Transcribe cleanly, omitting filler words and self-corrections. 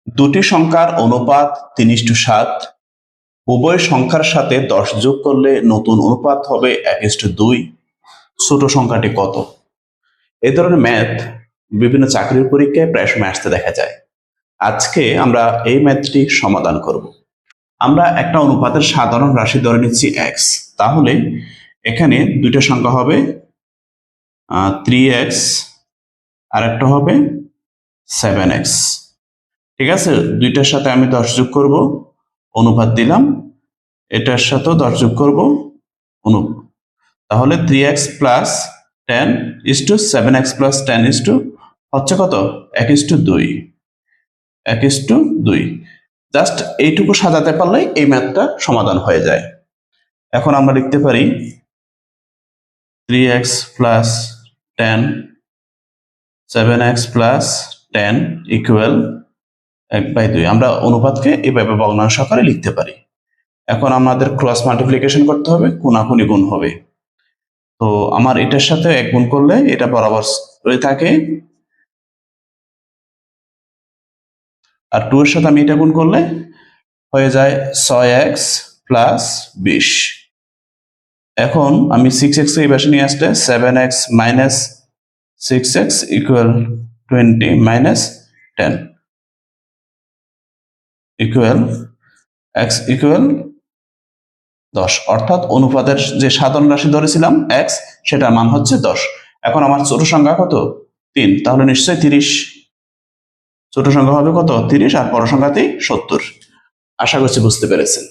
দুটি সংখ্যার অনুপাত 3:7। উভয় সংখ্যার সাথে 10 যোগ করলে নতুন অনুপাত হবে 1:2। ছোট সংখ্যাটি কত? এই ধরনের ম্যাথ বিভিন্ন চাকরির পরীক্ষায় প্রায় সময় আসতে দেখা যায়। আজকে আমরা এই ম্যাথটি সমাধান করব। আমরা একটা অনুপাতের সাধারণ রাশি ধরে নিচ্ছি x। তাহলে এখানে দুইটা সংখ্যা হবে 3x আর একটা হবে 7x। ঠিক আছে, দুইটার সাথে আমি 10 যোগ করব, অনুপাত দিলাম, এটার সাথেও 10 যোগ করব, তাহলে 3x প্লাস 10 ইজটু 7x প্লাস 10 ইজটু হচ্ছে কত? 1:2। 1:2। জাস্ট এইটুকু সাজাতে পারলে এই ম্যাথটা সমাধান হয়ে যায়। এখন আমরা লিখতে পারি 3x plus 10 7x plus 10 equal 1/2। আমরা অনুপাতকে এইভাবে ভগ্নাংশ আকারে লিখতে পারি। এখন আমাদের ক্রস মাল্টিপ্লিকেশন করতে হবে, কোনাকুনি গুণ হবে। তো আমার এটার সাথে 1 গুণ করলে এটা বরাবর হয়ে থাকে, আর 2 এর সাথে আমি এটা গুণ করলে হয়ে যায় 6x প্লাস 20। এখন আমি 6x এই পাশে নিয়ে আসলে 7x minus 6x equal 20 minus 10 equal x equal 10। অর্থাৎ অনুপাতের যে সাধারণ রাশি ধরেছিলাম x, সেটার মান হচ্ছে 10। এখন আমার ছোট সংখ্যা কত? 3। তাহলে নিশ্চয়ই 30। ছোট সংখ্যা হবে কত? 30, আর বড় সংখ্যাতেই 70। আশা করছি বুঝতে পেরেছেন।